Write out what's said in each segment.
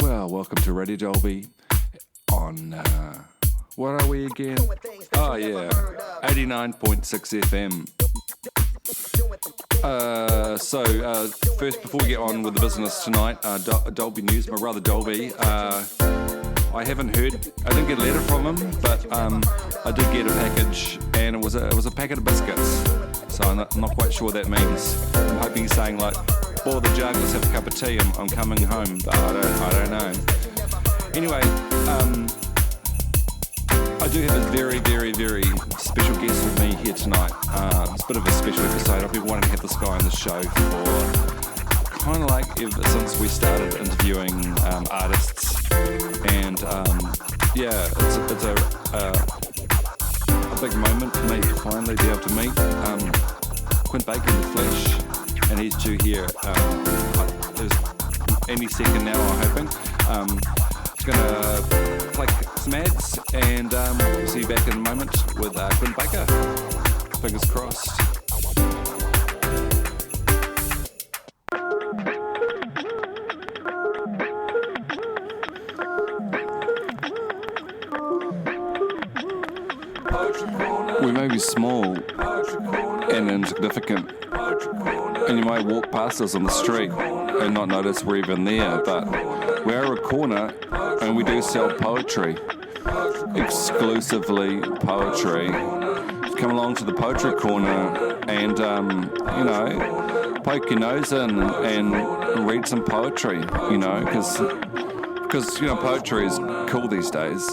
Well, welcome to Radio Dolby on, what are we again? Oh yeah, 89.6 FM. First, before we get on with the business tonight, Dolby News, my brother Dolby, I didn't get a letter from him, but I did get a package, and it was a packet of biscuits, so I'm not quite sure what that means. I'm hoping he's saying like, boil the jug, let's have a cup of tea, I'm coming home, but I don't know. Anyway, I do have a very, very, very special guest with me here tonight. It's a bit of a special episode. I've been wanting to have this guy on the show for kind of like ever since we started interviewing artists, and it's a big moment for me to finally be able to meet Quint Baker in the flesh, and he's due here any second now, I'm hoping. Just gonna play some ads, and we'll see you back in a moment with Quint Baker. Fingers crossed. We may be small and insignificant, and you might walk past us on the street and not notice we're even there, but we're a corner and we do sell poetry, exclusively poetry. Come along to the poetry corner and, poke your nose in and read some poetry, because poetry is cool these days.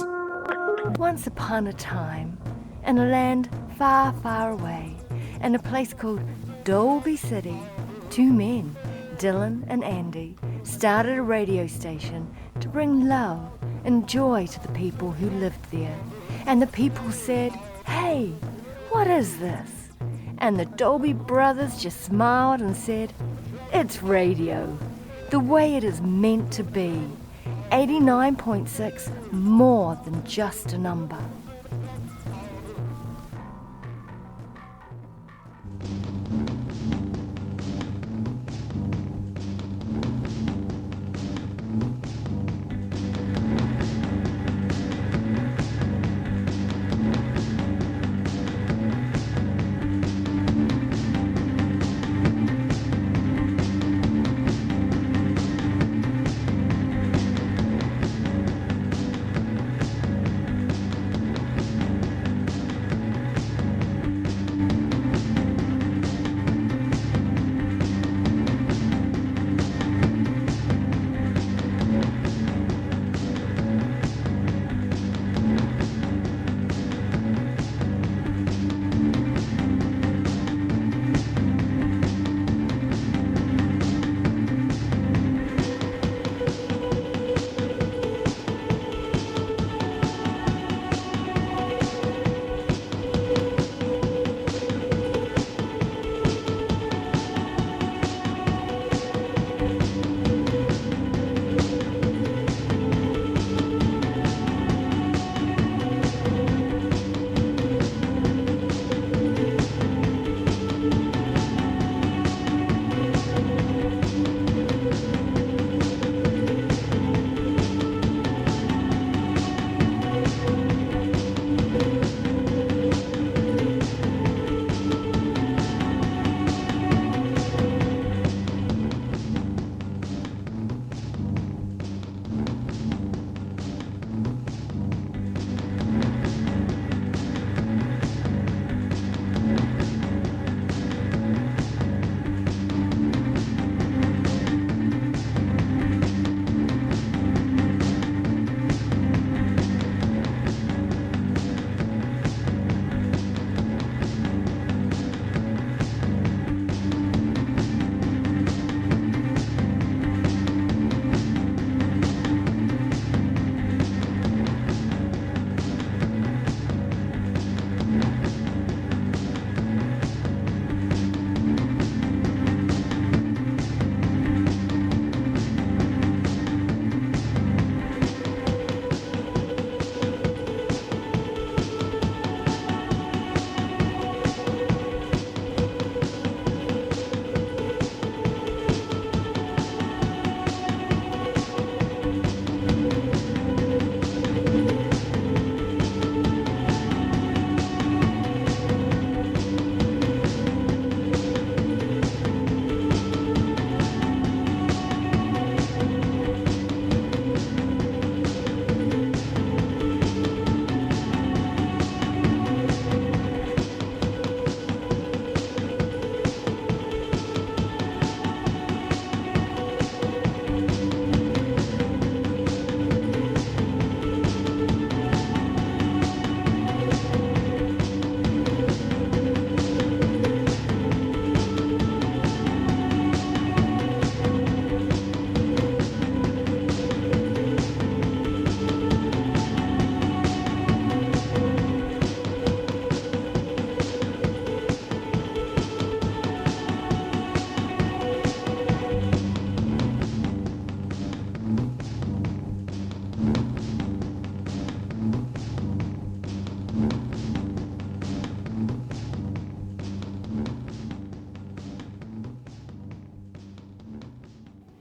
Once upon a time, in a land far, far away, in a place called Dolby City, two men, Dylan and Andy, started a radio station to bring love and joy to the people who lived there. And the people said, "Hey, what is this?" And the Dolby brothers just smiled and said, "It's radio, the way it is meant to be. 89.6, more than just a number."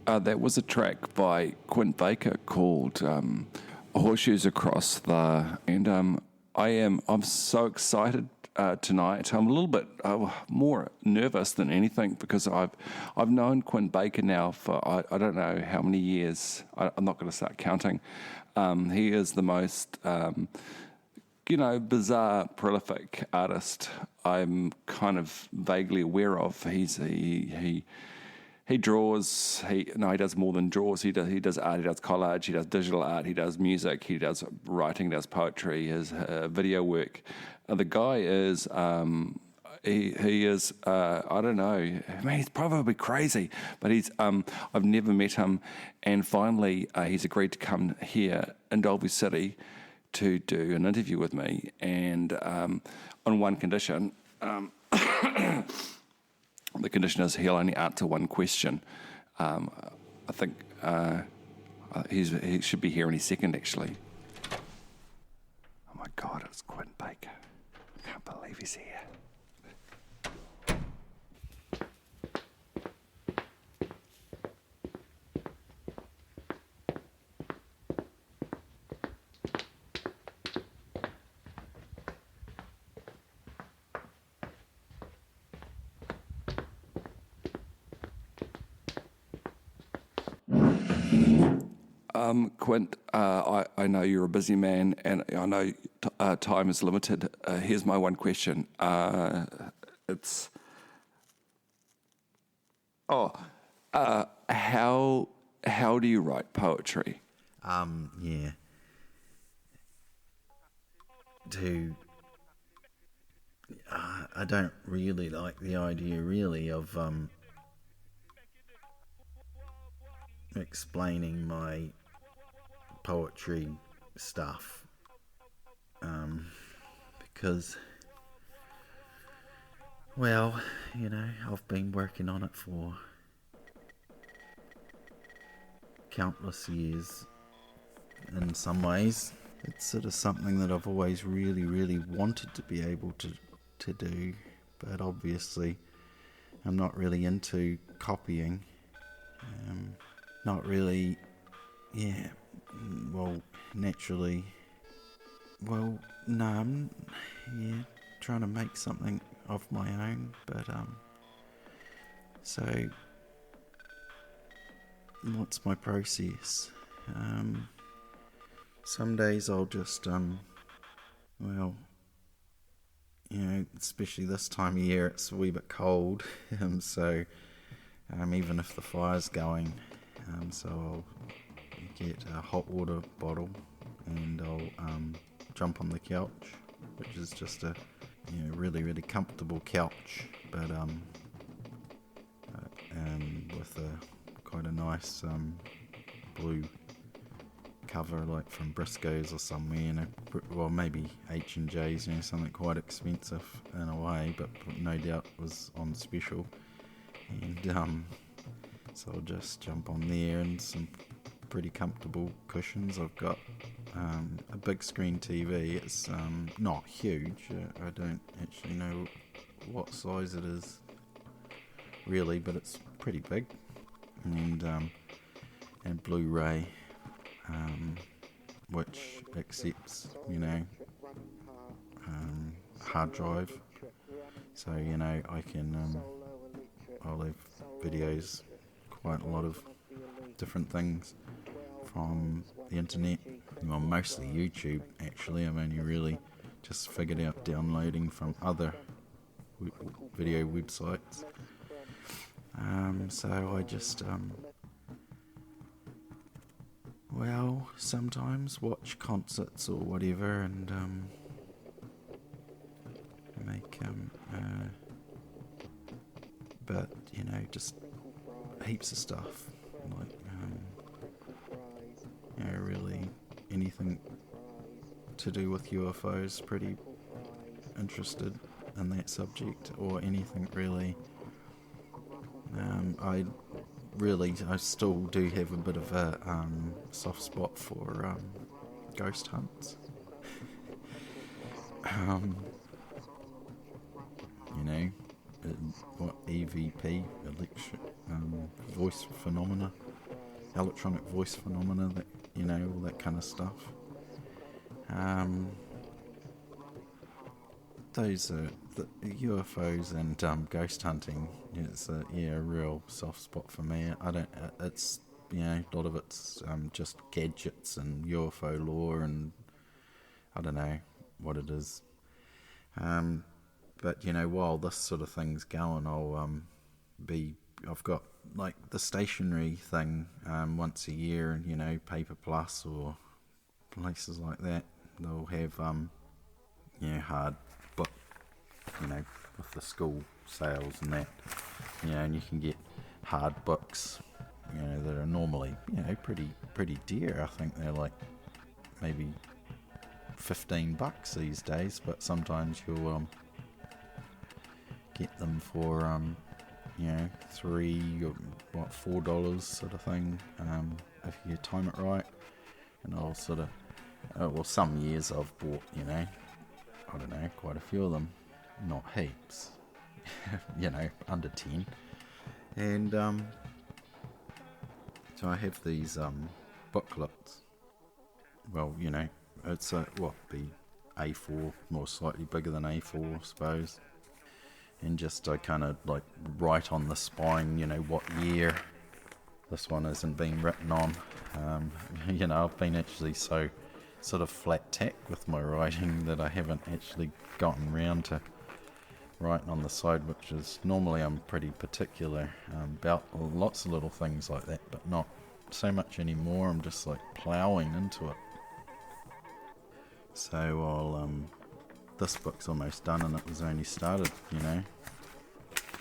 That was a track by Quint Baker called "Horseshoes Across the," and I'm so excited tonight. I'm a little bit more nervous than anything because I've known Quint Baker now for I don't know how many years. I'm not going to start counting. He is the most bizarre, prolific artist I'm kind of vaguely aware of. He draws. He does more than draws. He does art. He does collage. He does digital art. He does music. He does writing. He does poetry. His video work. The guy is. He is. I don't know. I mean, he's probably crazy, but he's. I've never met him, and finally, he's agreed to come here in Dolby City to do an interview with me, and on one condition. The condition is he'll only answer one question. I think he should be here any second, actually. Oh my God, it's Quint Baker. I can't believe he's here. Quint, I know you're a busy man, and I know time is limited. Here's my one question. It's how do you write poetry? Yeah. I don't really like the idea really of explaining my poetry stuff, because, well, I've been working on it for countless years. In some ways, it's sort of something that I've always really, really wanted to be able to do, but obviously I'm not really into copying. Not really, naturally. No, I'm, trying to make something of my own, but, so, what's my process? Some days I'll just, especially this time of year, it's a wee bit cold, so, even if the fire's going, so I'll get a hot water bottle and I'll jump on the couch, which is just a really, really comfortable couch, but with quite a nice blue cover, like from Briscoe's or somewhere, well, maybe H&J's, something quite expensive in a way, but no doubt was on special. And so I'll just jump on there, and some pretty comfortable cushions. I've got a big screen TV. It's not huge. I don't actually know what size it is really, but it's pretty big. And Blu-ray, which accepts hard drive. So I can I'll have videos, quite a lot of different things from the internet. Well, mostly YouTube, actually. I've only really just figured out downloading from other video websites. So I just, sometimes watch concerts or whatever, and make but just heaps of stuff, like really anything to do with UFOs. Pretty interested in that subject, or anything really. I still do have a bit of a soft spot for ghost hunts. What EVP, voice phenomena, electronic voice phenomena, that, all that kind of stuff. Those are the UFOs and ghost hunting. It's a real soft spot for me. I don't. It's a lot of it's just gadgets and UFO lore, and I don't know what it is. But while this sort of thing's going, I've got like the stationery thing once a year, and Paper Plus or places like that. They'll have hard book, with the school sales and that, and you can get hard books, that are normally, pretty dear. I think they're like maybe $15 these days, but sometimes you'll get them for $3 or $4 sort of thing, if you time it right. And I'll sort of some years I've bought, I don't know, quite a few of them, not heaps, under 10. And so I have these booklets. Well, it's the A4, more slightly bigger than A4, I suppose. And just I kind of like write on the spine, what year this one hasn't been written on. I've been actually so sort of flat tack with my writing that I haven't actually gotten round to writing on the side, which is normally I'm pretty particular about lots of little things like that, but not so much anymore. I'm just like ploughing into it. So I'll this book's almost done, and it was only started, a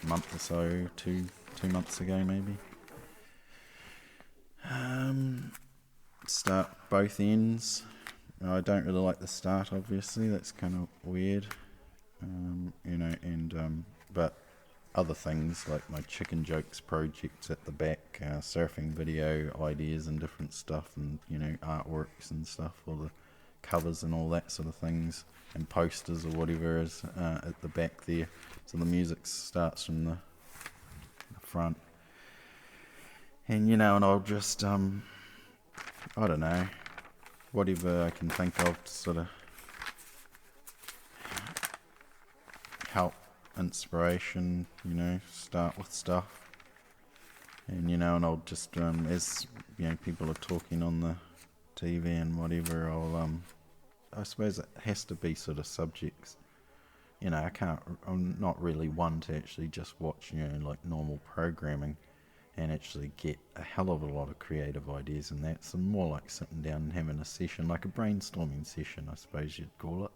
month or so, two months ago maybe. Start both ends. I don't really like the start, obviously. That's kind of weird, but other things like my chicken jokes projects at the back, surfing video ideas and different stuff, and artworks and stuff, all the covers and all that sort of things, and posters or whatever is at the back there. So the music starts from the front, and and I'll just I don't know, whatever I can think of to sort of help inspiration, start with stuff. And and I'll just as people are talking on the TV and whatever, I suppose it has to be sort of subjects. I'm not really one to actually just watch like normal programming and actually get a hell of a lot of creative ideas and that. So more like sitting down and having a session, like a brainstorming session, I suppose you'd call it.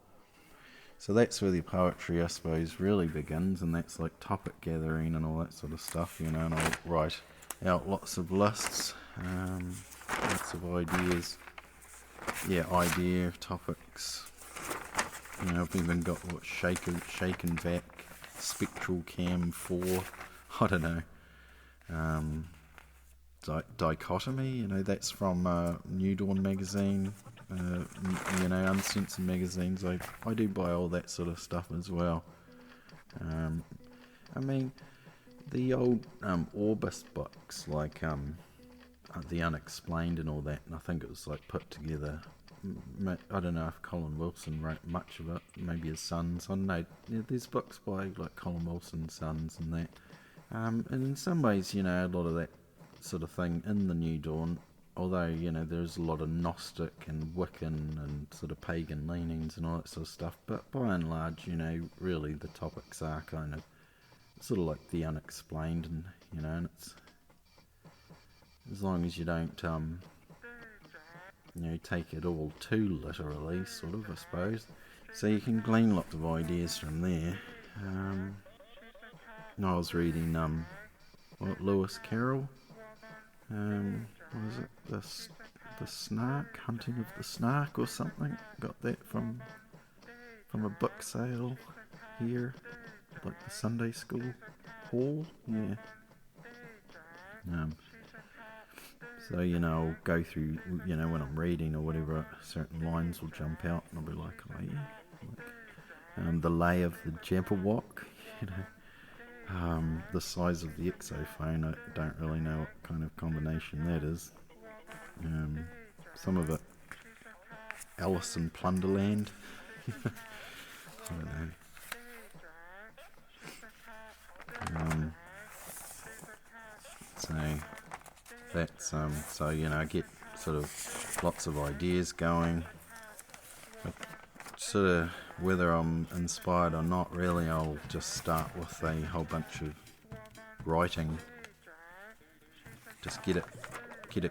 So that's where the poetry, I suppose, really begins, and that's like topic gathering and all that sort of stuff, and I'll write out lots of lists, lots of ideas, idea topics. I've even got shake and vac, spectral cam 4, I don't know. Dichotomy, that's from New Dawn magazine, Uncensored magazines. I do buy all that sort of stuff as well. The old Orbis books, like The Unexplained and all that, and I think it was like put together. I don't know if Colin Wilson wrote much of it, maybe his sons. I don't know. There's books by like Colin Wilson's sons and that. And in some ways, a lot of that sort of thing in the New Dawn, although, there's a lot of Gnostic and Wiccan and sort of pagan leanings and all that sort of stuff, but by and large, really the topics are kind of sort of like the unexplained, and, and it's, as long as you don't, take it all too literally, sort of, I suppose. So you can glean lots of ideas from there. I was reading Lewis Carroll, what is it, the Snark, Hunting of the Snark or something. Got that from a book sale here, like the Sunday school hall. So I'll go through, when I'm reading or whatever, certain lines will jump out and I'll be like, oh yeah, the lay of the Jabberwock, the size of the exophone. I don't really know what kind of combination that is. Some of it Alice in Plunderland. I don't know. So that's so I get sort of lots of ideas going. But sort of whether I'm inspired or not, really, I'll just start with a whole bunch of writing. Just get it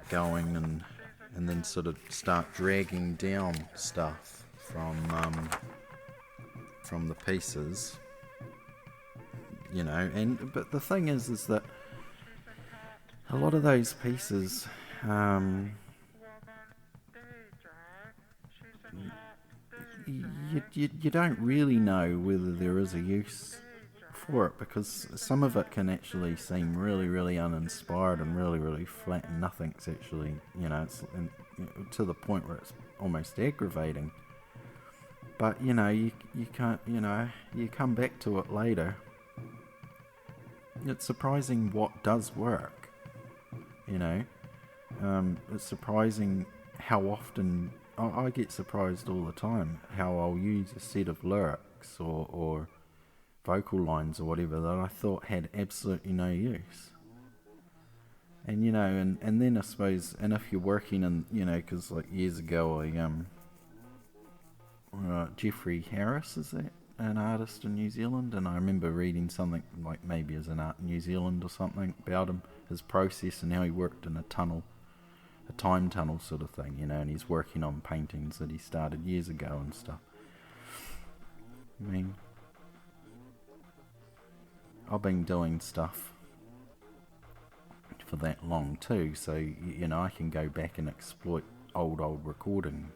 going, and then sort of start dragging down stuff from the pieces. But the thing is that a lot of those pieces, you don't really know whether there is a use for it, because some of it can actually seem really, really uninspired and really, really flat, and nothing's actually, it's to the point where it's almost aggravating. But you can't, you come back to it later. It's surprising what does work. It's surprising how often I get surprised all the time how I'll use a set of lyrics or vocal lines or whatever that I thought had absolutely no use. And and then I suppose, and if you're working in, because like years ago Jeffrey Harris, is that an artist in New Zealand? And I remember reading something like maybe as an Art in New Zealand or something about him, his process and how he worked in a time tunnel sort of thing, and he's working on paintings that he started years ago and stuff. I mean, I've been doing stuff for that long too, so I can go back and exploit old recordings.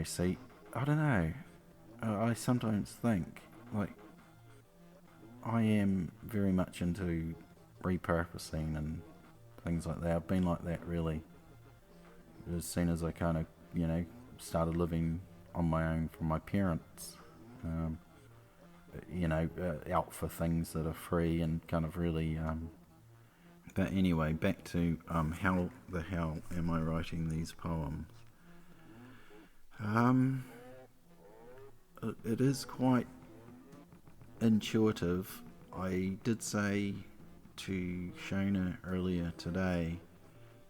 See, I don't know. I sometimes think, like, I am very much into repurposing and things like that. I've been like that really as soon as I kind of, started living on my own from my parents. Out for things that are free and kind of really. But anyway, back to how the hell am I writing these poems? It is quite intuitive. I did say to Shona earlier today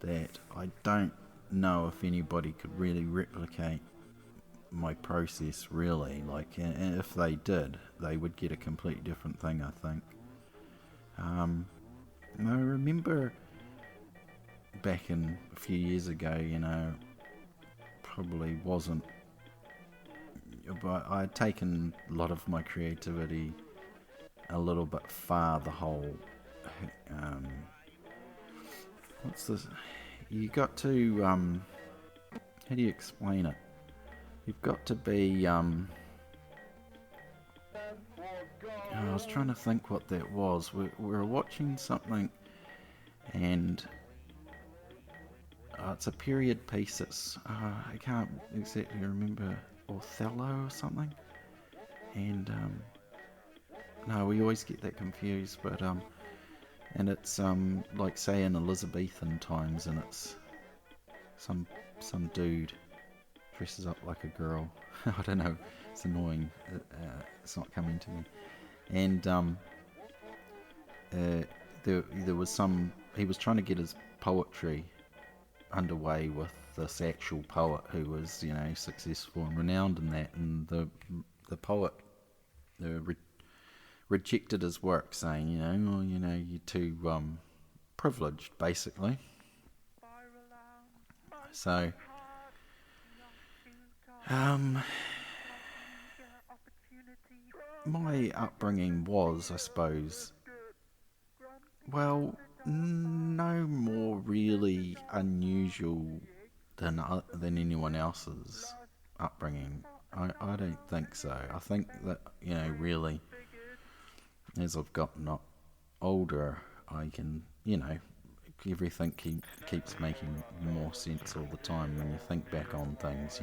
that I don't know if anybody could really replicate my process, really. Like, and if they did, they would get a completely different thing, I think. I remember back in a few years ago, probably wasn't, but I'd taken a lot of my creativity a little bit far. The whole what's this, you got to how do you explain it, you've got to be I was trying to think what that was. We were watching something, and it's a period piece. It's I can't exactly remember, Othello or something. And no, we always get that confused. But and it's like, say, in Elizabethan times, and it's some dude dresses up like a girl. I don't know. It's annoying. It's not coming to me. And there was he was trying to get his poetry underway with this actual poet who was, successful and renowned in that, and the poet rejected his work, saying, you're too privileged, basically. So my upbringing was, I suppose, well, no more really unusual than anyone else's upbringing. I don't think so. I think that, really, as I've gotten older, I can, everything keeps making more sense all the time when you think back on things,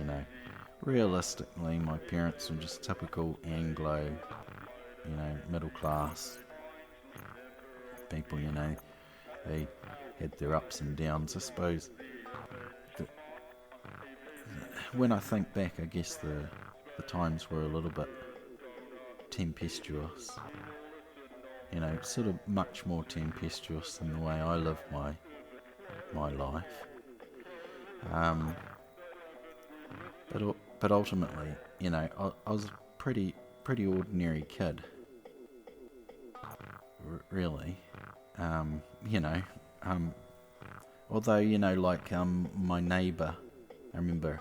Realistically, my parents were just typical Anglo, middle class people, They had their ups and downs. I suppose when I think back, I guess the times were a little bit tempestuous. You know, sort of much more tempestuous than the way I live my life. But ultimately, you know, I was a pretty ordinary kid, really. You know, although, you know, like my neighbour, I remember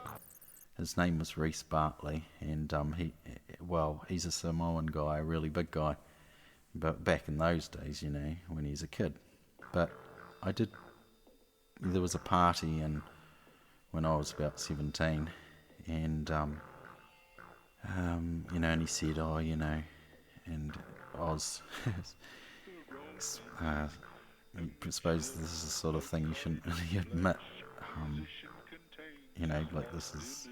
his name was Reese Bartley, and he's a Samoan guy, a really big guy, but back in those days, you know, when he was a kid. But there was a party when I was about 17, and you know, and he said, oh, you know, and I was, I suppose this is the sort of thing you shouldn't really admit, you know, like this is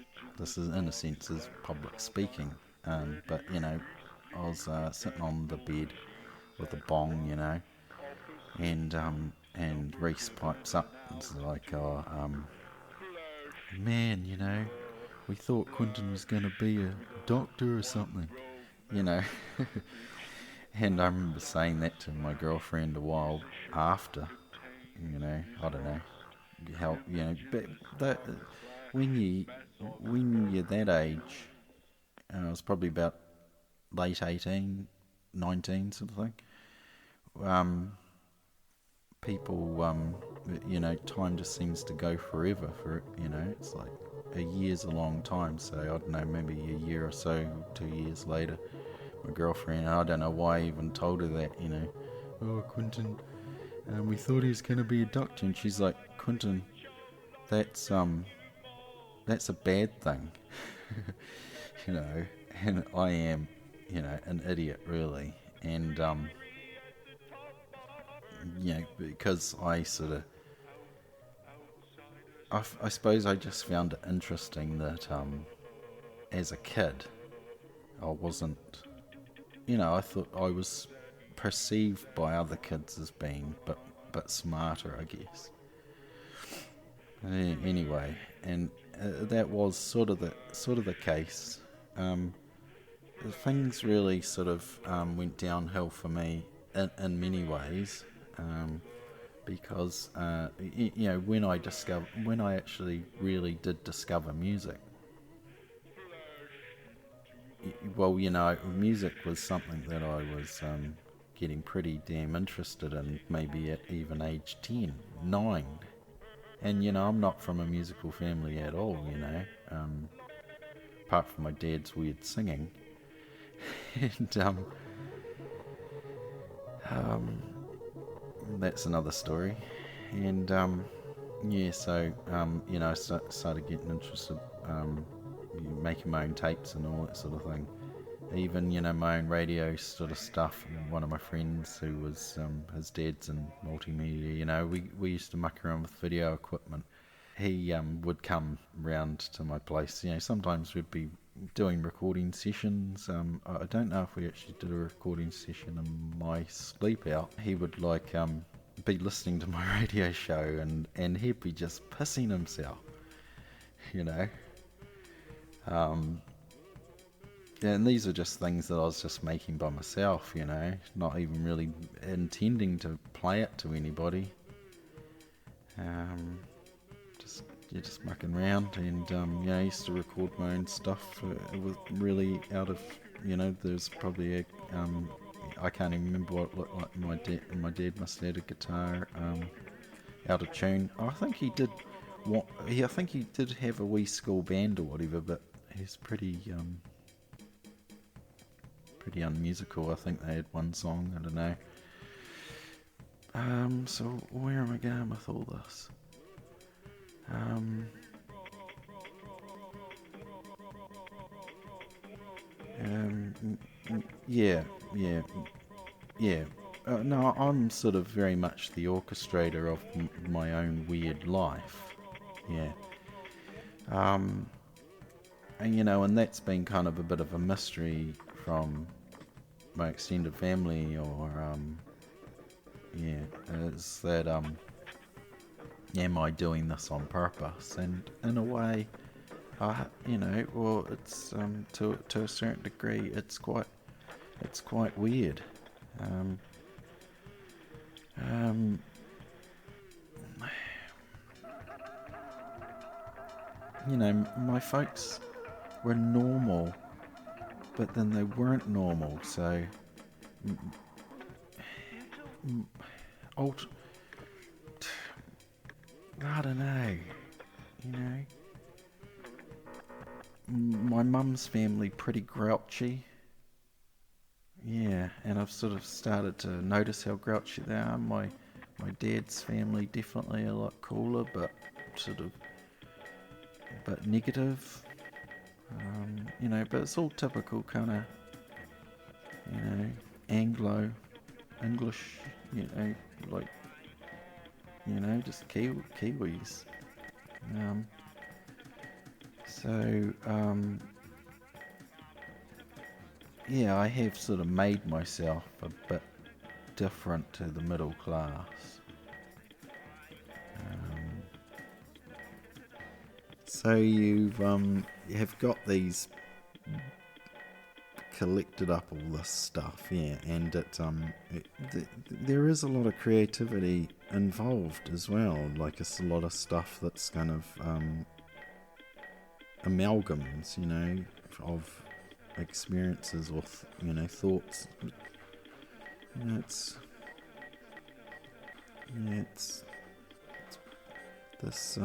in a sense is public speaking, but you know, I was sitting on the bed with a bong, you know, and Reese pipes up, it's like, oh, man, you know, we thought Quintin was going to be a doctor or something, you know. And I remember saying that to my girlfriend a while after, you know, I don't know how, you know, but that, when you're that age, I was probably about late 18, 19 sort of thing, people, you know, time just seems to go forever you know, it's like a year's a long time, so I don't know, maybe a year or so, 2 years later, my girlfriend, I don't know why I even told her that, you know, oh, Quintin, we thought he was going to be a doctor, and she's like, Quintin, that's a bad thing, you know, and I am, you know, an idiot, really, and, you know, because I sort of, I suppose I just found it interesting that as a kid I wasn't, you know, I thought I was perceived by other kids as being but smarter, I guess. Anyway, and that was sort of the case. Things really sort of went downhill for me in many ways. Because you know, when I actually really did discover music, well, you know, music was something that I was getting pretty damn interested in, maybe at even age 10, 9. And you know, I'm not from a musical family at all, you know, apart from my dad's weird singing. And that's another story. And yeah, so you know, I started getting interested, making my own tapes and all that sort of thing. Even, you know, my own radio sort of stuff. One of my friends who was his dad's in multimedia, you know, we used to muck around with video equipment. He would come round to my place. You know, sometimes we'd be doing recording sessions. I don't know if we actually did a recording session in my sleep out. He would like be listening to my radio show, and he'd be just pissing himself, you know. And these are just things that I was just making by myself, you know, not even really intending to play it to anybody. You're just mucking around, and you know, I used to record my own stuff. It was really out of, you know, there's probably a I can't even remember what it looked like. My dad must have had a guitar out of tune. I think he did. I think he did have a wee school band or whatever, but he's pretty unmusical. I think they had one song. I don't know. So where am I going with all this? Yeah. No, I'm sort of very much the orchestrator of my own weird life. Yeah. And you know, and that's been kind of a bit of a mystery from my extended family, or yeah, is that am I doing this on purpose? And in a way, well, it's to a certain degree, it's quite weird. Um, um, my folks were normal, but then they weren't normal. So, old, I don't know. My mum's family pretty grouchy. Yeah, and I've sort of started to notice how grouchy they are. My dad's family definitely a lot cooler, but negative. But it's all typical kind of, Anglo, English, like, just Kiwis. Yeah, I have sort of made myself a bit different to the middle class. So you have got these collected up all this stuff, yeah, and there is a lot of creativity involved as well. Like it's a lot of stuff that's kind of amalgams, of experiences or thoughts. It's this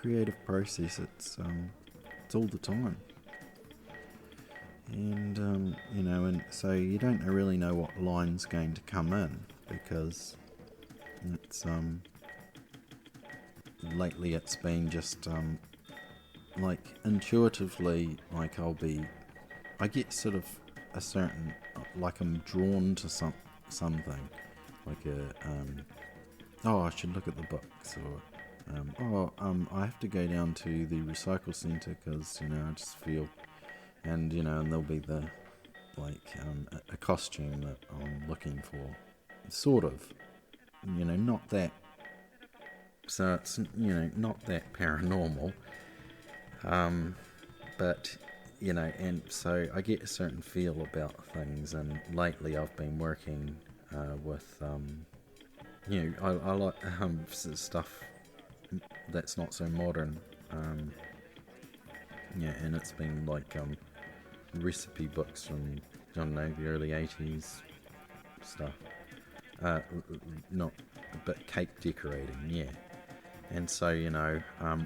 creative process. It's all the time. And and so you don't really know what line's going to come in, because it's lately it's been just like intuitively, like I get sort of a certain, like I'm drawn to something, like I should look at the books, or I have to go down to the recycle centre because I just feel. And and there'll be the a costume that I'm looking for, sort of, not that. So it's not that paranormal, but and so I get a certain feel about things. And lately I've been working with I like stuff that's not so modern. And it's been like recipe books from, I don't know, the early 80s stuff. Not, but cake decorating, yeah. And so,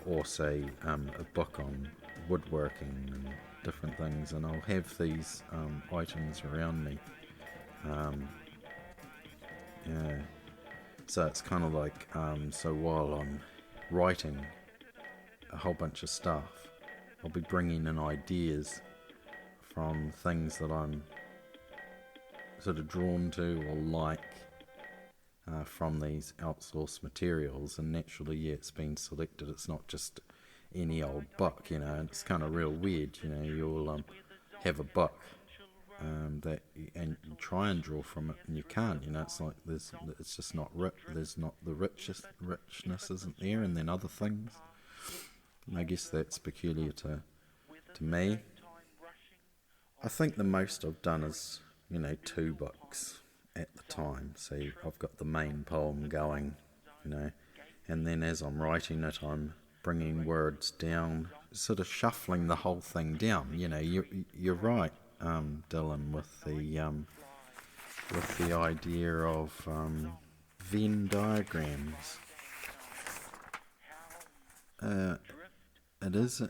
also a book on woodworking and different things, and I'll have these items around me. So it's kind of like, so while I'm writing a whole bunch of stuff, I'll be bringing in ideas from things that I'm sort of drawn to or like from these outsourced materials. And naturally, yeah, it's been selected. It's not just any old book, it's kind of real weird. You'll have a book that and you try and draw from it, and you can't. It's like it's just not there's not the richness isn't there, and then other things. And I guess that's peculiar to me. I think the most I've done is, 2 books at the time. So I've got the main poem going, and then as I'm writing it, I'm bringing words down, sort of shuffling the whole thing down. You're right, Dylan, with the idea of Venn diagrams. It is.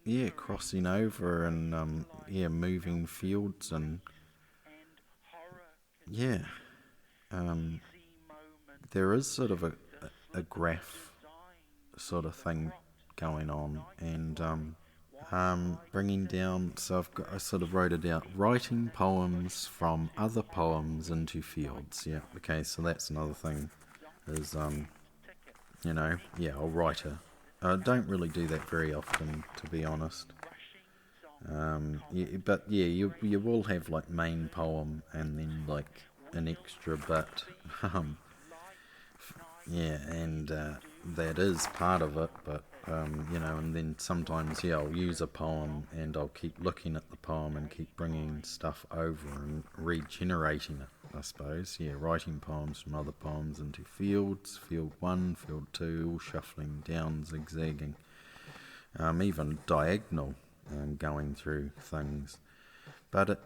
Yeah, crossing over and moving fields, and there is sort of a graph sort of thing going on, and bringing down. So I sort of wrote it out: writing poems from other poems into fields. Yeah, okay. So that's another thing. Is I'll write I don't really do that very often, to be honest. But you will have like main poem and then like an extra bit. Yeah, and that is part of it, but and then sometimes I'll use a poem and I'll keep looking at the poem and keep bringing stuff over and regenerating it, I suppose. Yeah, writing poems from other poems into fields, field 1, field 2, all shuffling down, zigzagging, even diagonal, going through things. But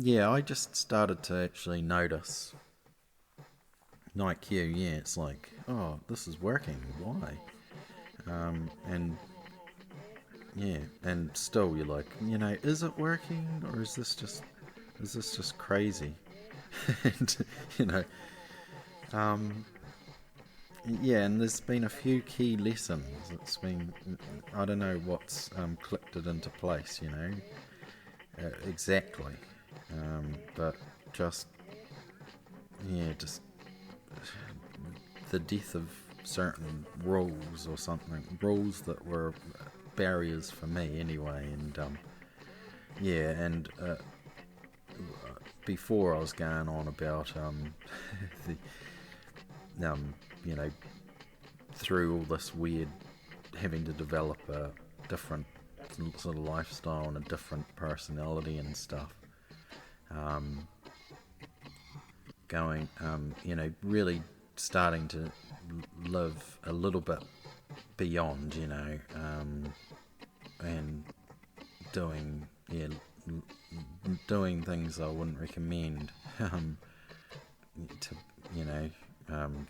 I just started to actually notice, like you, it's like, oh, this is working, why? And still you're like, is it working, or is this just crazy? And and there's been a few key lessons. It's been, I don't know what's clicked it into place, exactly, but just the death of certain rules or something, rules that were barriers for me anyway, and before I was going on about the through all this weird having to develop a different sort of lifestyle and a different personality and stuff, going really starting to live a little bit beyond, and doing things I wouldn't recommend.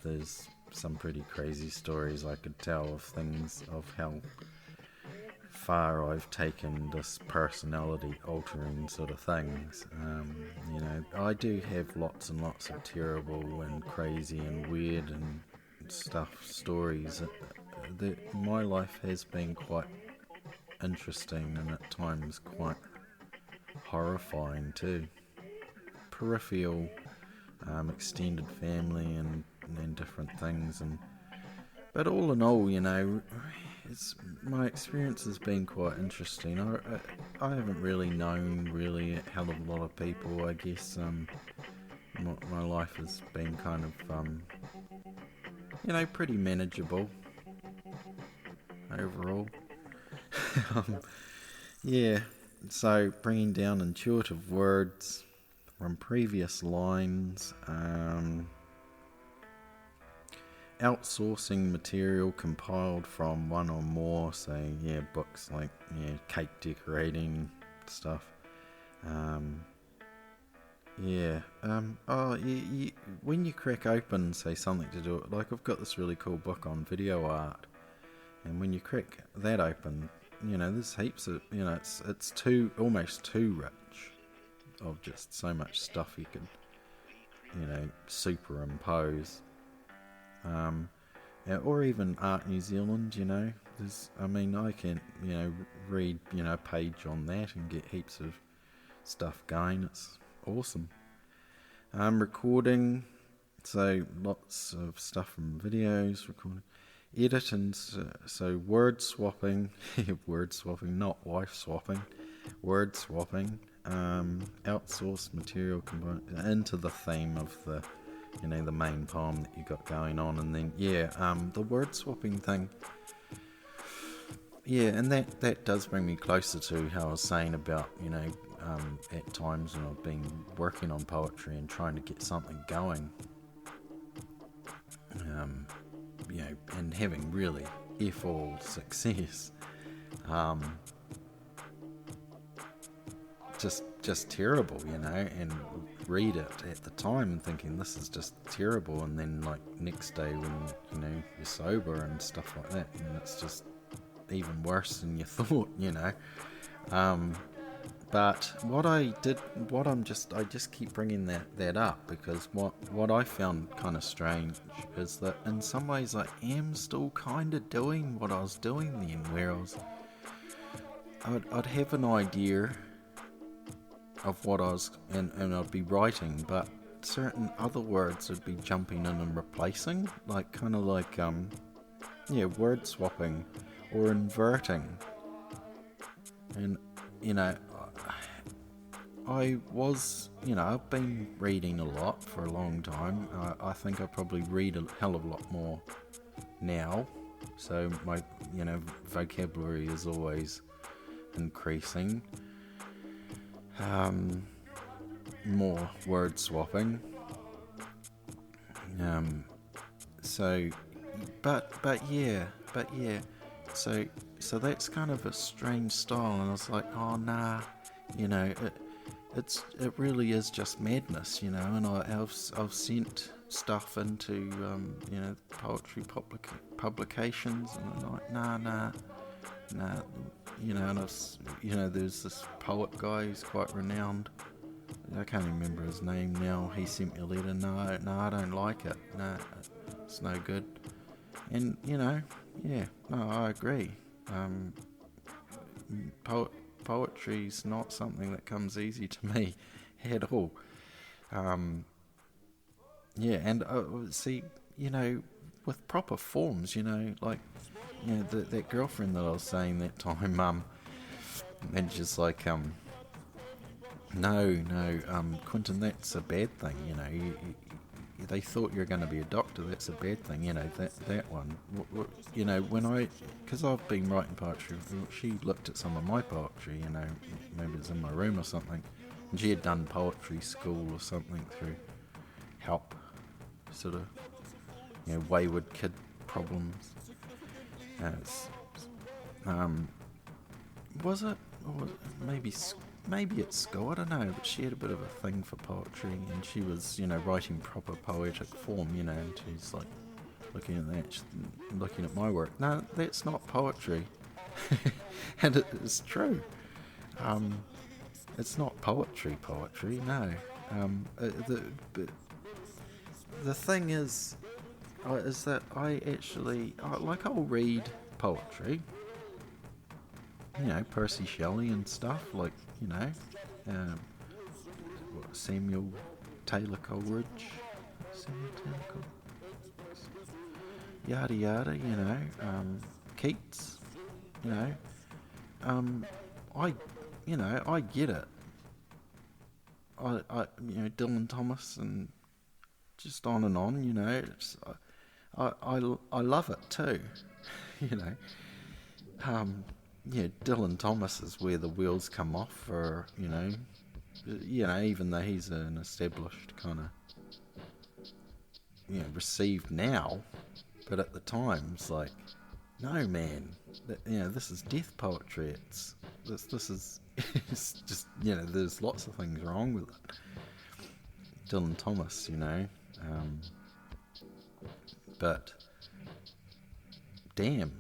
There's some pretty crazy stories I could tell of things, of how far I've taken this personality altering sort of things. I do have lots and lots of terrible and crazy and weird and stuff stories. My life has been quite interesting and at times quite horrifying too. Peripheral, extended family and different things, but all in all, my experience has been quite interesting. I haven't really known a hell of a lot of people. I guess my life has been kind of pretty manageable overall. So bringing down intuitive words from previous lines, outsourcing material compiled from one or more, say, books like cake decorating stuff. When you crack open, say, something to do it, like I've got this really cool book on video art, and when you crack that open, there's heaps of, it's almost too rich of just so much stuff you could, superimpose. Or even Art New Zealand, I can, read, a page on that and get heaps of stuff going. It's awesome. Recording, so lots of stuff from videos, recording, editing, so word swapping, not wife swapping, word swapping, outsourced material combined into the theme of the main poem that you got going on, and then the word swapping thing, and that does bring me closer to how I was saying about at times when I've been working on poetry and trying to get something going, and having really all success, just terrible, and read it at the time and thinking this is just terrible, and then like next day when you're sober and stuff like that, and it's just even worse than you thought, but I just keep bringing that up because what I found kind of strange is that in some ways I am still kind of doing what I was doing then, where I'd have an idea of what I was, and I'd be writing, but certain other words would be jumping in and replacing, like word swapping or inverting, and I was, I've been reading a lot for a long time. I think I probably read a hell of a lot more now. So my, vocabulary is always increasing. More word swapping. So, but yeah. So that's kind of a strange style, and I was like, oh nah, it really is just madness, And I've sent stuff into poetry publications, and I'm like, nah, and there's this poet guy who's quite renowned. I can't remember his name now. He sent me a letter. No, I don't like it. No, it's no good. And I agree. Poetry's not something that comes easy to me at all. And see, with proper forms, that girlfriend that I was saying that time, and just like, no, Quentin, that's a bad thing, they thought you were going to be a doctor, that's a bad thing, that one. Because I've been writing poetry, she looked at some of my poetry, maybe it's in my room or something, and she had done poetry school or something through help, sort of, wayward kid problems. Was it? Or maybe at school, I don't know, but she had a bit of a thing for poetry, and she was, writing proper poetic form, and she's like looking at that, looking at my work. No, that's not poetry. And it's true. It's not poetry, no. The thing is that I actually, I'll read poetry, Percy Shelley and stuff, like, Samuel Taylor Coleridge, yada yada, Keats, I get it. I Dylan Thomas and just on and on, it's, I love it too, Dylan Thomas is where the wheels come off for, even though he's an established kind of, received now, but at the time it's like, no man, this is death poetry. This is, it's just, there's lots of things wrong with it. Dylan Thomas, but damn.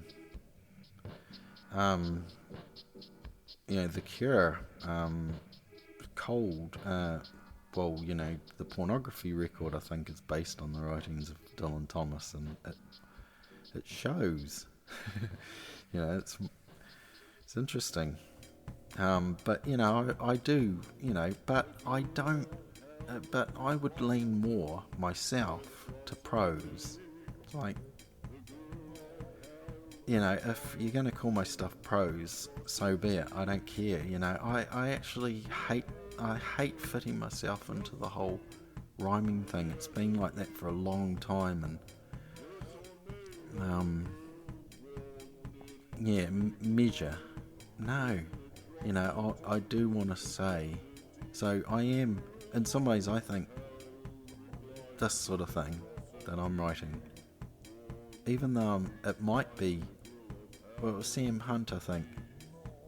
The Cure, Cold, the pornography record, I think, is based on the writings of Dylan Thomas, and it shows. It's interesting. But I do, but I don't. But I would lean more myself to prose. It's like, if you're going to call my stuff prose, so be it. I don't care. I actually hate fitting myself into the whole rhyming thing. It's been like that for a long time, and measure. No, I do want to say. So I am, in some ways, I think this sort of thing that I'm writing, even though it might be, well, Sam Hunt, I think,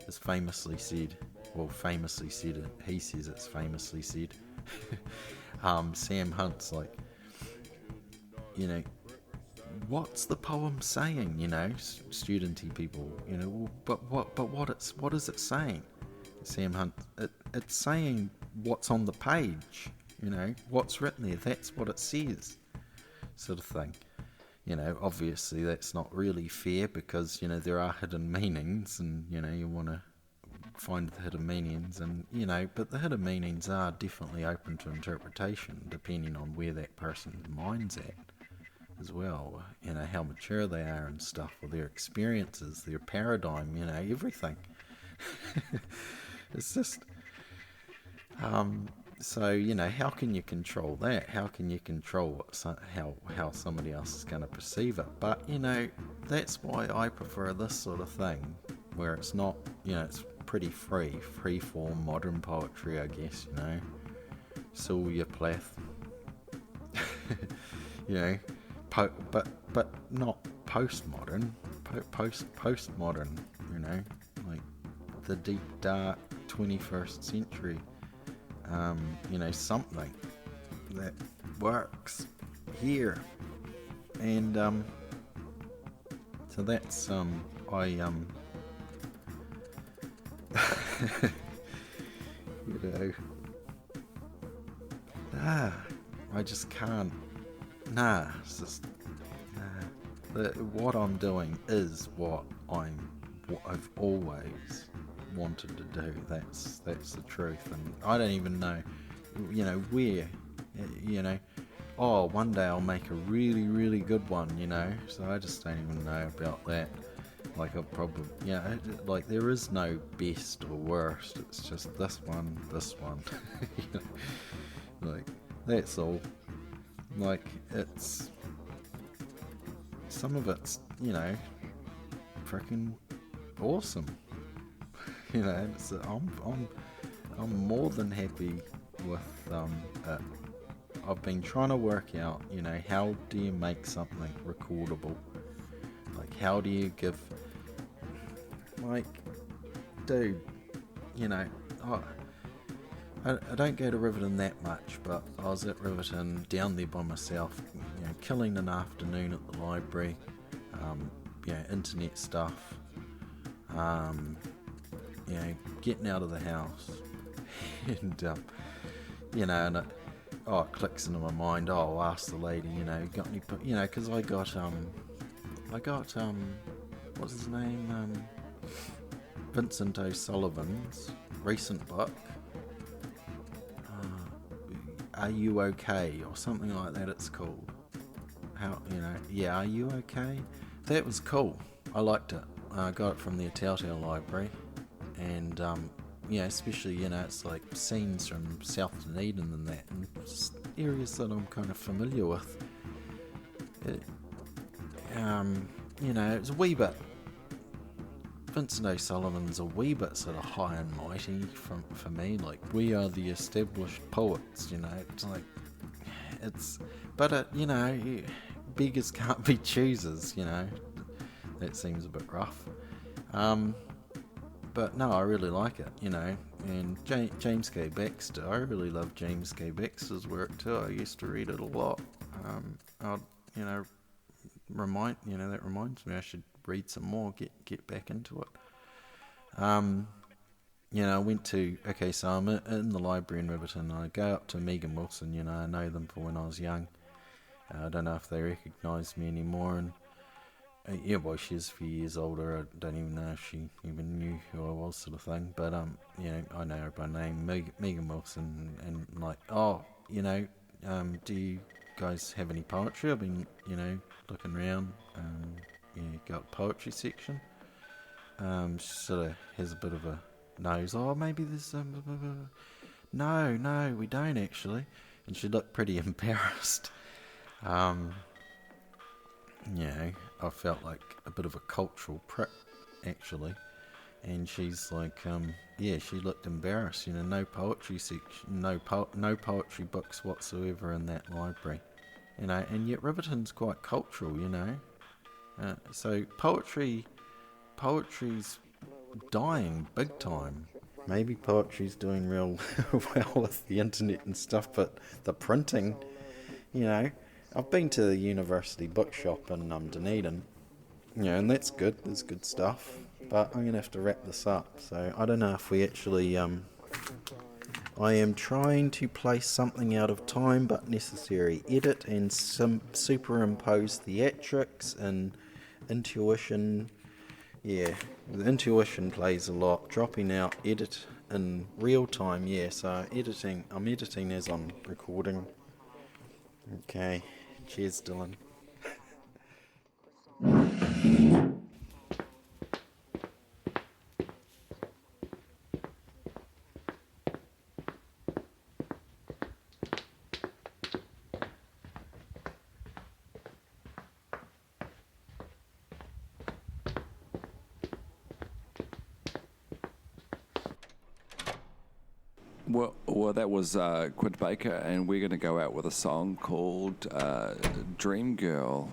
has famously said, he says it's famously said, Sam Hunt's like, what's the poem saying, studenty people, but what is it saying? Sam Hunt, it's saying what's on the page, what's written there, that's what it says, sort of thing. Obviously that's not really fair, because, there are hidden meanings, and, you want to find the hidden meanings, and, but the hidden meanings are definitely open to interpretation, depending on where that person's mind's at, as well, how mature they are and stuff, or their experiences, their paradigm, everything. It's just, So, how can you control that? How can you control how somebody else is going to perceive it? But, that's why I prefer this sort of thing, where it's not, it's pretty free form modern poetry, I guess, Sylvia Plath, but not postmodern, postmodern, like the deep dark 21st century. Something that works here, and so that's I just can't. It's just what I'm doing is what I've always wanted to do. That's the truth, and I don't even know, where, one day I'll make a really, really good one, so I just don't even know about that. Like, I'll probably, like, there is no best or worst, it's just this one, like, that's all. Like, it's, some of it's, freaking awesome. It's, I'm more than happy with it. I've been trying to work out, how do you make something recordable? Like, how do you give, like, dude, I don't go to Riverton that much, but I was at Riverton, down there by myself, killing an afternoon at the library, internet stuff, getting out of the house, and and it clicks into my mind. I'll ask the lady, got any, because I got what's his name, Vincent O'Sullivan's recent book, Are You Okay, or something like that it's called. Are You Okay? That was cool. I liked it. I got it from the Tautau Library, and especially, it's like scenes from South Dunedin and that, and just areas that I'm kind of familiar with. It's a wee bit, Vincent O'Sullivan's a wee bit sort of high and mighty for me, like, we are the established poets, but beggars can't be choosers, that seems a bit rough. But no, I really like it, and James K. Baxter, I really love James K. Baxter's work too. I used to read it a lot. That reminds me I should read some more, get back into it. I went to, so I'm in the library in Riverton, and I go up to Megan Wilson, I know them from when I was young. I don't know if they recognise me anymore, and she's a few years older. I don't even know if she even knew who I was, sort of thing. But I know her by name, Megan Wilson, and like, do you guys have any poetry? I've been, looking around. Got a poetry section. She sort of has a bit of a nose. Oh, maybe there's no, we don't actually. And she looked pretty embarrassed. I felt like a bit of a cultural prick, actually. And she's like, she looked embarrassed. No poetry section, no poetry books whatsoever in that library. And yet Riverton's quite cultural, so poetry's dying big time. Maybe poetry's doing real well with the internet and stuff, but the printing, I've been to the university bookshop in Dunedin, and that's good. There's good stuff, but I'm going to have to wrap this up. So I don't know if we actually, I am trying to place something out of time but necessary. Edit and superimpose theatrics and intuition. Yeah, the intuition plays a lot. Dropping out, edit in real time. Yeah, so I'm editing as I'm recording. Okay, cheers, Dylan. Well, that was Quint Baker, and we're going to go out with a song called Dream Girl.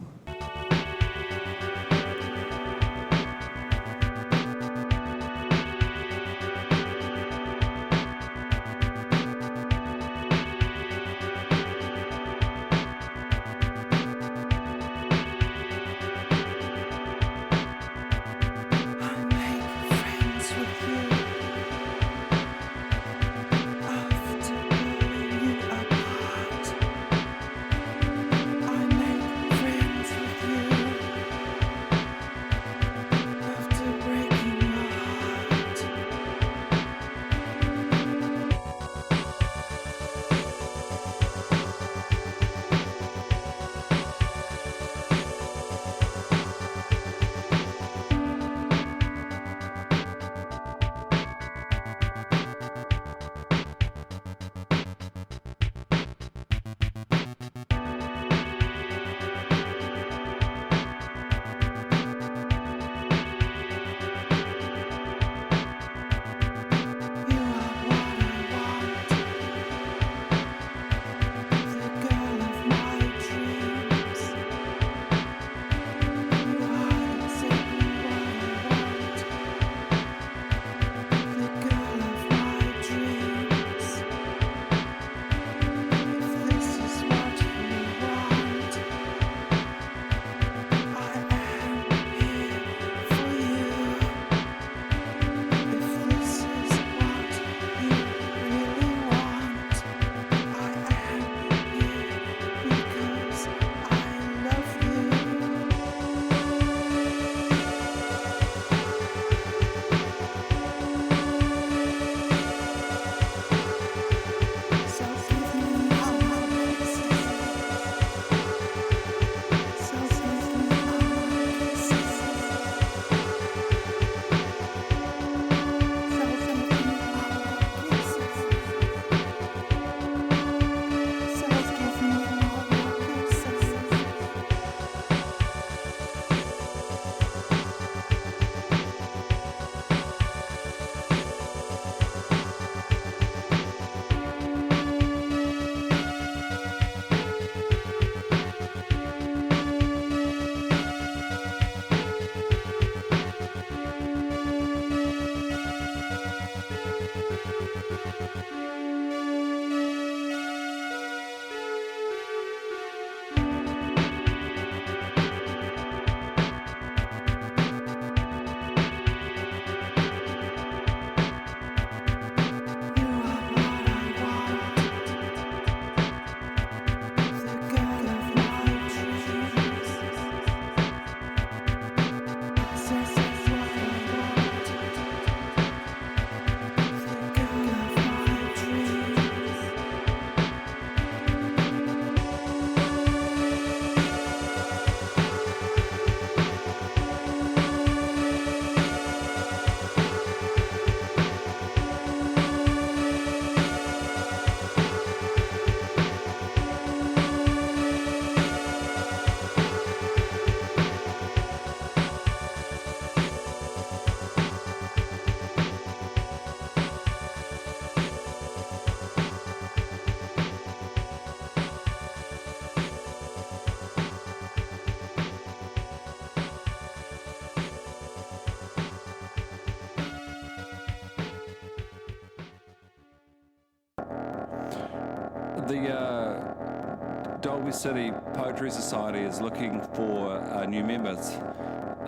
The Dolby City Poetry Society is looking for new members.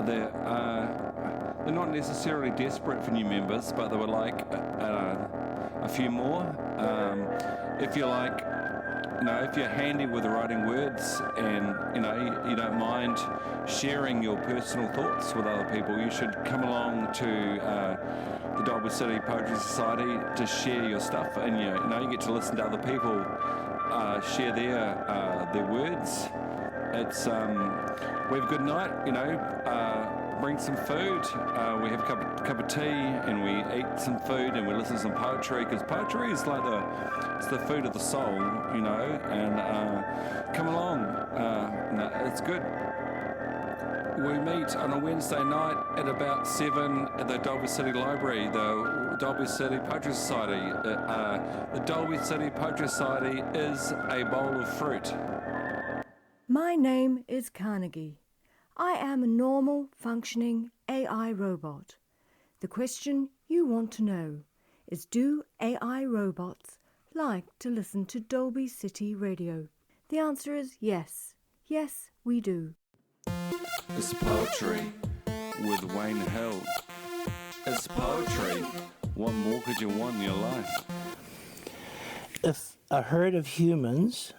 They're not necessarily desperate for new members, but they would like a few more. If you're like, if you're handy with writing words and you don't mind sharing your personal thoughts with other people, you should come along to the Dolby City Poetry Society to share your stuff, and you get to listen to other people share their words. It's we have a good night, bring some food, we have a cup of tea, and we eat some food, and we listen to some poetry, because poetry is like it's the food of the soul, and come along, it's good. We meet on a Wednesday night at about 7 at the Dolby City Library. Dolby City Poetry Society. The Dolby City Poetry Society is a bowl of fruit. My name is Carnegie. I am a normal, functioning AI robot. The question you want to know is, do AI robots like to listen to Dolby City Radio? The answer is yes. Yes, we do. It's poetry with Wayne Hill. It's poetry. What more could you want in your life? If a herd of humans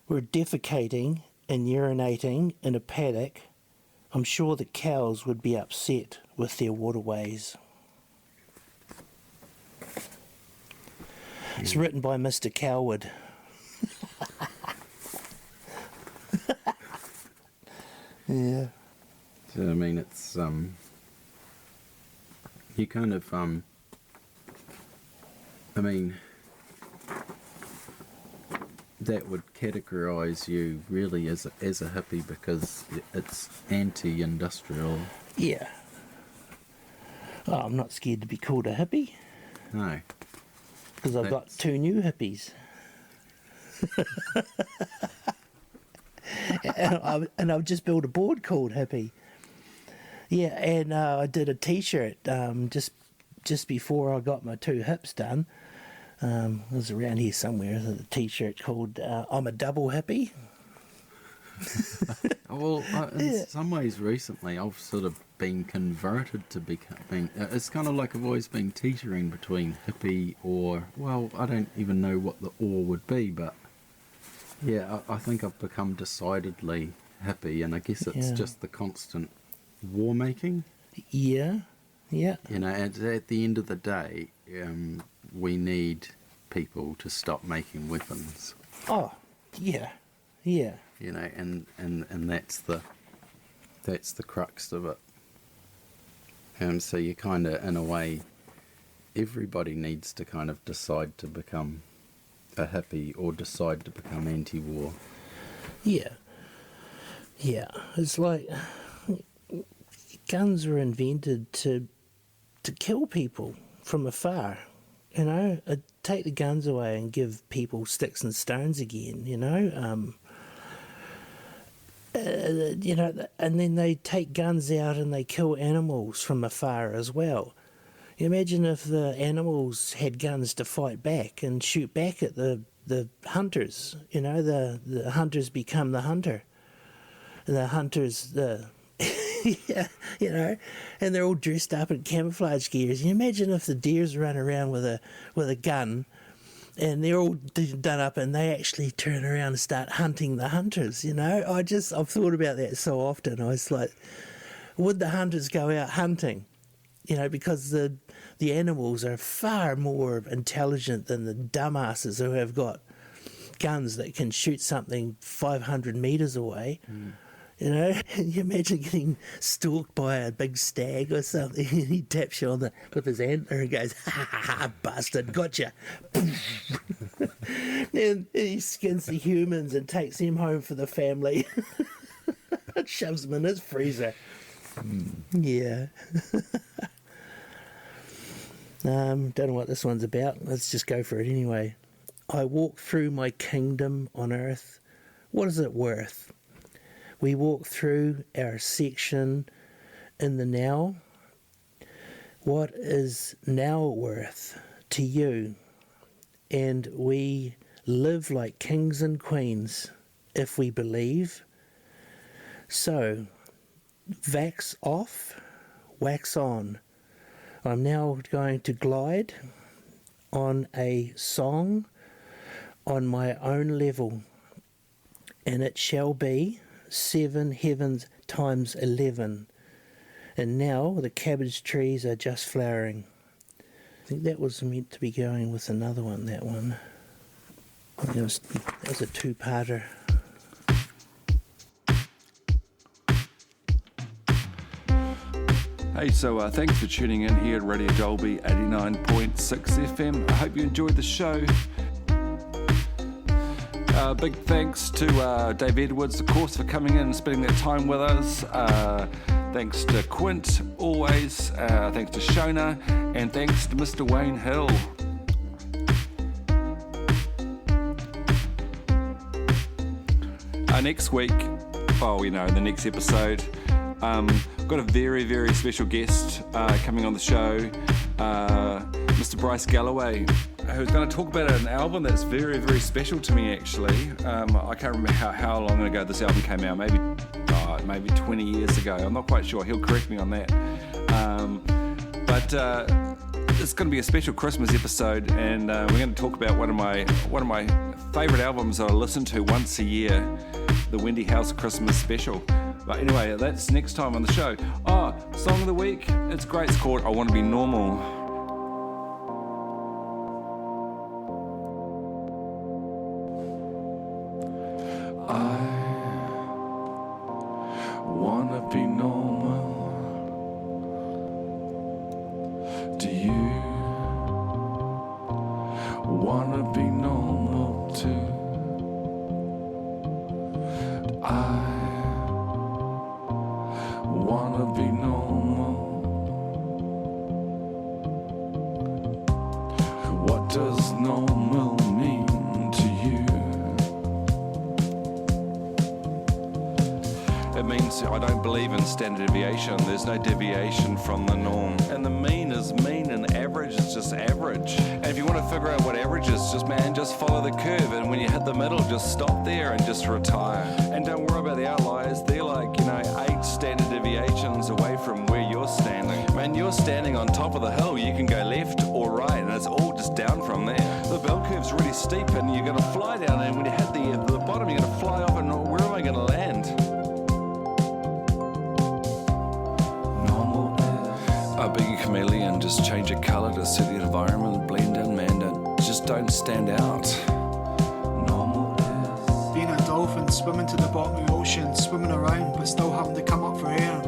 were defecating and urinating in a paddock, I'm sure the cows would be upset with their waterways. It's written by Mr. Coward. Yeah. So, I mean, it's, you kind of, I mean, that would categorise you really as a hippie because it's anti-industrial. Yeah. Oh, I'm not scared to be called a hippie. No. Because I've got 2 new hippies. and I've just built a board called Hippie. Yeah, and I did a T-shirt just before I got my 2 hips done. It was around here somewhere. A T-shirt called "I'm a double hippie." Well, in some ways, recently I've sort of been converted to becoming. It's kind of like I've always been teetering between hippie or, well, I don't even know what the "or" would be, but yeah, I think I've become decidedly hippie, and I guess it's just the constant war making. Yeah, yeah. You know, and at the end of the day, we need people to stop making weapons. Oh, yeah, yeah. You know, and that's the crux of it. So you kind of, in a way, everybody needs to kind of decide to become a hippie or decide to become anti-war. Yeah, yeah. It's like guns were invented to kill people from afar. You know, take the guns away and give people sticks and stones again. You know. You know, and then they take guns out and they kill animals from afar as well. You imagine if the animals had guns to fight back and shoot back at the hunters. You know, the hunters become the hunter. The hunters, yeah, you know, and they're all dressed up in camouflage gears. You imagine if the deers run around with a gun, and they're all done up, and they actually turn around and start hunting the hunters, you know? I've thought about that so often. I was like, would the hunters go out hunting? You know, because the animals are far more intelligent than the dumbasses who have got guns that can shoot something 500 metres away. Mm. You know, you imagine getting stalked by a big stag or something, and he taps you with his antler and goes, "Ha ha ha, bastard, gotcha." And he skins the humans and takes them home for the family. Shoves them in his freezer. Yeah. Don't know what this one's about. Let's just go for it anyway. I walk through my kingdom on earth. What is it worth? We walk through our section in the now. What is now worth to you? And we live like kings and queens if we believe. So, vax off, wax on. I'm now going to glide on a song on my own level, and it shall be 7 heavens times 11. And now the cabbage trees are just flowering. I think that was meant to be going with another one, that one. That was a 2-parter. Hey, so thanks for tuning in here at Radio Dolby 89.6 FM. I hope you enjoyed the show. Big thanks to Dave Edwards, of course, for coming in and spending that time with us. Thanks to Quint, always. Thanks to Shona, and thanks to Mr. Wayne Hill. Next week, the next episode, got a very, very special guest coming on the show, Mr. Bryce Galloway, who's going to talk about an album that's very, very special to me, actually. I can't remember how long ago this album came out, maybe 20 years ago. I'm not quite sure. He'll correct me on that. But it's going to be a special Christmas episode, and we're going to talk about one of my favourite albums that I listen to once a year, the Wendy House Christmas Special. But anyway, that's next time on the show. Song of the week. It's great. It's called I Want to Be Normal. I wanna be normal. Do you wanna be normal too? I wanna be normal. What does normal mean to you? It means I don't believe in standard deviation. There's no deviation from the norm. And the mean is mean and average is just average. And if you want to figure out what average is, just follow the curve. And when you hit the middle, just stop there and just retire. And don't worry about the outliers. They're like, 8 standard deviations away from where you're standing. Man, you're standing on top of the hill. You can go left or right, and it's all just down from there. The bell curve's really steep, and you're going to fly down. And when you hit the bottom, you're going to fly off, and where am I going to land? Being a chameleon, just change your colour to suit the environment, blend in, man. Just don't stand out. Normal is being a dolphin, swimming to the bottom of the ocean, swimming around but still having to come up for air.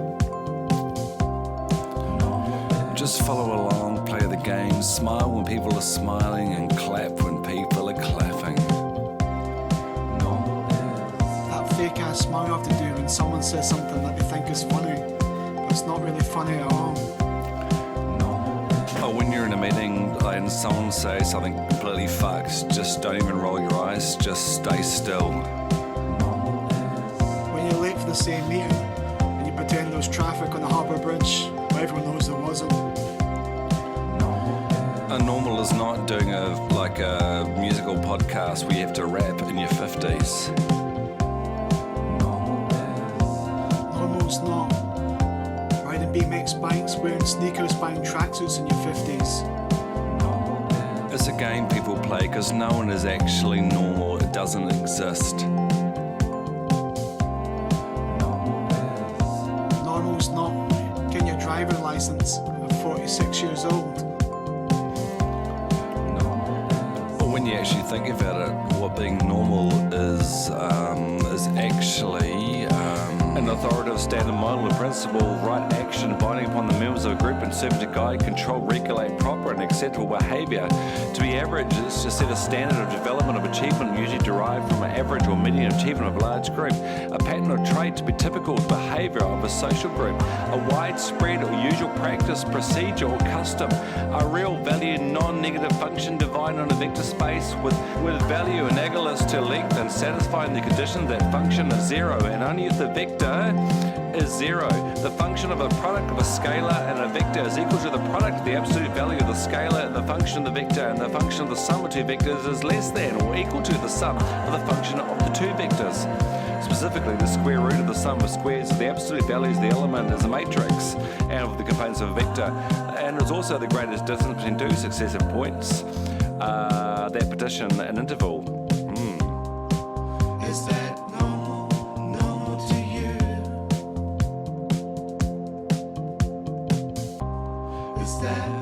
Just follow along, play the game, smile when people are smiling, and clap when people are clapping. Normal is that fake ass smile you have to do when someone says something that they think is funny, but it's not really funny at all. When you're in a meeting and someone says something completely fucked, just don't even roll your eyes, just stay still. When you're late for the same meeting and you pretend there was traffic on the harbour bridge where everyone knows there wasn't. A normal is not doing a musical podcast where you have to rap in your 50s. Normal's not riding BMX bikes, wearing sneakers, buying tracksuits in your 50s. It's a game people play because no one is actually normal. It doesn't exist. Normal's not getting your driving license at 46 years old. But when you actually think about it, what being normal is actually an authoritative standard model of principle, right action binding upon the members of a group and serving to guide, control, regulate proper and acceptable behaviour. To be average is to set a standard of development of achievement usually derived from an average or median achievement of a large group. A pattern or trait to be typical of behaviour of a social group. A widespread or usual practice, procedure or custom. A real value, non-negative function defined on a vector space with value analogous to length and satisfying the condition that function is zero, and only if the vector is zero. The function of a product of a scalar and a vector is equal to the product of the absolute value of the scalar and the function of the vector, and the function of the sum of two vectors is less than or equal to the sum of the function of the two vectors. Specifically, the square root of the sum of squares of the absolute values of the element is a matrix and of the components of a vector, and is also the greatest distance between two successive points that partition an interval. Is that normal to you? Is that